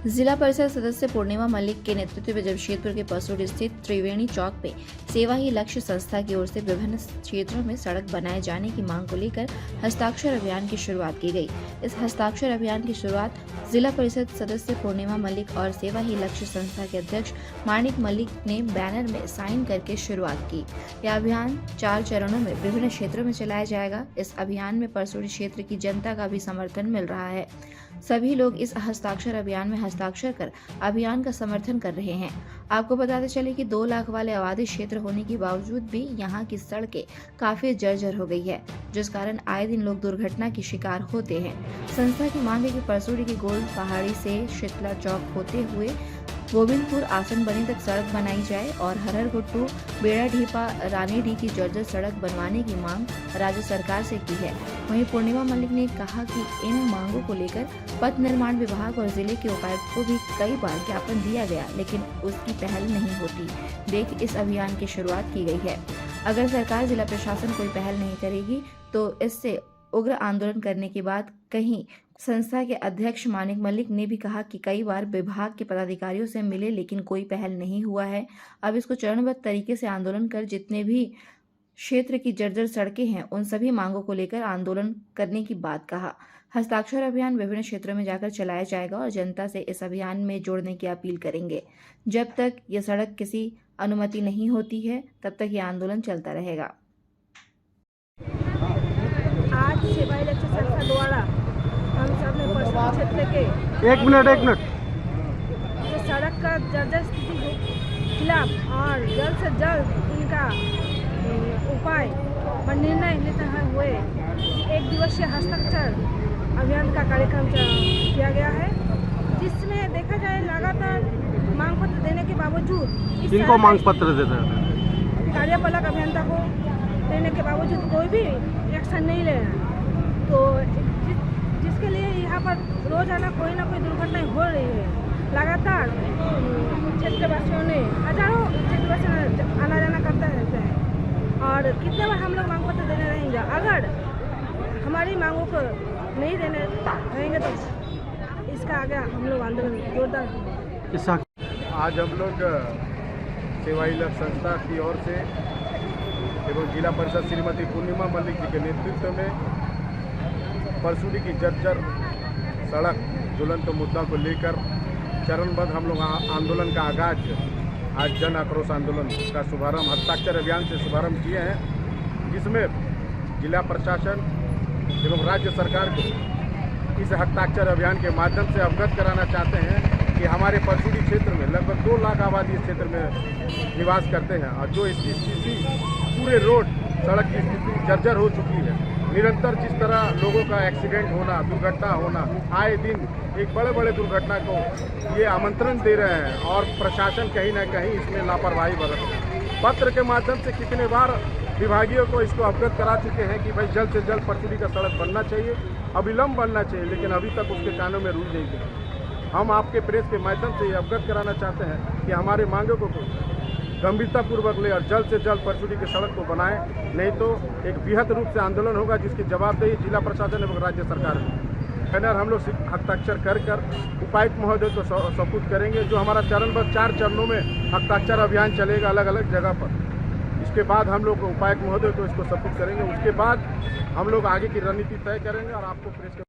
जिला परिषद सदस्य पूर्णिमा मलिक के नेतृत्व में जमशेदपुर के परसूडी स्थित त्रिवेणी चौक पे सेवा ही लक्ष्य संस्था की ओर से विभिन्न क्षेत्रों में सड़क बनाए जाने की मांग को लेकर हस्ताक्षर अभियान की शुरुआत की गई। इस हस्ताक्षर अभियान की शुरुआत जिला परिषद सदस्य पूर्णिमा मलिक और सेवा ही लक्ष्य संस्था के अध्यक्ष माणिक मलिक ने बैनर में साइन करके शुरुआत की। यह अभियान 4 चरणों में विभिन्न क्षेत्रों में चलाया जाएगा। इस अभियान में परसूडी क्षेत्र की जनता का भी समर्थन मिल रहा है। सभी लोग इस हस्ताक्षर अभियान में हस्ताक्षर कर अभियान का समर्थन कर रहे हैं। आपको बताते चले कि 2 लाख वाले आबादी क्षेत्र होने के बावजूद भी यहाँ की सड़कें काफी जर्जर हो गई है, जिस कारण आए दिन लोग दुर्घटना की शिकार होते हैं। संस्था की मांग है कि परसूडी की गोल पहाड़ी से शीतला चौक होते हुए गोविंदपुर आसन बनी तक सड़क बनाई जाए और हरहर गुट्टू बेड़ा ढीपा रानीडी की जर्जर सड़क बनवाने की मांग राज्य सरकार से की है। वहीं पूर्णिमा मलिक ने कहा कि इन मांगों को लेकर पथ निर्माण विभाग और जिले के उपायुक्त को भी कई बार ज्ञापन दिया गया, लेकिन उसकी पहल नहीं होती। देख इस अभियान की शुरुआत की गई है। अगर सरकार जिला प्रशासन कोई पहल नहीं करेगी तो इससे उग्र आंदोलन करने के बाद कहीं संस्था के अध्यक्ष माणिक मलिक ने भी कहा कि कई बार विभाग के पदाधिकारियों से मिले लेकिन कोई पहल नहीं हुआ है। अब इसको चरणबद्ध तरीके से आंदोलन कर जितने भी क्षेत्र की जर्जर सड़कें हैं उन सभी मांगों को लेकर आंदोलन करने की बात कहा। हस्ताक्षर अभियान विभिन्न क्षेत्रों में जाकर चलाया जाएगा और जनता से इस अभियान में जोड़ने की अपील करेंगे। जब तक यह सड़क किसी अनुमति नहीं होती है तब तक यह आंदोलन चलता रहेगा। आज सेवा ही लक्ष्य संस्था द्वारा हम सब ने परसूडी क्षेत्र के एक मिनट जो सड़क का जर्जर स्थिति के खिलाफ और जल्द से जल्द इनका उपाय और निर्णय लेते हुए 1 दिवसीय हस्ताक्षर अभियान का कार्यक्रम किया गया है, जिसमें देखा जाए लगातार मांग पत्र देने के बावजूद किनको मांग पत्र देते हैं? कार्यपालक अभियंता को देने के बावजूद कोई भी एक्शन नहीं ले रहा। तो जिसके लिए यहाँ पर रोजाना कोई ना कोई दुर्घटनाएं हो रही है। लगातार क्षेत्रवासियों ने हजारों क्षेत्रवासी आना जाना करते रहते हैं और कितने बार हम लोग मांग पत्र देने रहेंगे। अगर हमारी मांगों को नहीं देने रहेंगे तो इसका आगे हम लोग आंदोलन जोरदार। आज हम लोग सेवा ही लक्ष्य संस्था की ओर से एवं जिला परिषद श्रीमती पूर्णिमा मलिक जी के नेतृत्व में परसूडी की जर्जर सड़क ज्वलंत मुद्दा को लेकर चरणबद्ध हम लोग आंदोलन का आगाज आज जन आक्रोश आंदोलन का शुभारंभ हस्ताक्षर अभियान से शुभारंभ किए हैं, जिसमें जिला प्रशासन एवं राज्य सरकार को इस हस्ताक्षर अभियान के माध्यम से अवगत कराना चाहते हैं कि हमारे परसूडी क्षेत्र में लगभग 2 लाख आबादी इस क्षेत्र में निवास करते हैं और जो इसकी स्थिति पूरे रोड सड़क की स्थिति जर्जर हो चुकी है। निरंतर जिस तरह लोगों का एक्सीडेंट होना, दुर्घटना होना, आए दिन एक बड़े बड़े दुर्घटना को ये आमंत्रण दे रहे हैं और प्रशासन कहीं ना कहीं इसमें लापरवाही बरत रहा है। पत्र के माध्यम से कितने बार विभागियों को इसको अवगत करा चुके हैं कि भाई जल्द से जल्द परसूडी का सड़क बनना चाहिए, अविलंब बनना चाहिए, लेकिन अभी तक उसके कानों में रूल नहीं गिरी। हम आपके प्रेस के माध्यम से ये अवगत कराना चाहते हैं कि हमारे मांगों को गंभीरतापूर्वक ले और जल्द से जल्द परसूडी की सड़क को बनाएं, नहीं तो एक बृहद रूप से आंदोलन होगा जिसकी जवाबदेही जिला प्रशासन एवं राज्य सरकार है। बैनर हम लोग हस्ताक्षर कर उपायुक्त महोदय को सपुर्द करेंगे। जो हमारा चरणबद्ध 4 चरणों में हस्ताक्षर अभियान चलेगा अलग अलग जगह पर। इसके बाद हम लोग उपायुक्त महोदय को इसको सपुर्द करेंगे। उसके बाद हम लोग आगे की रणनीति तय करेंगे और आपको प्रेस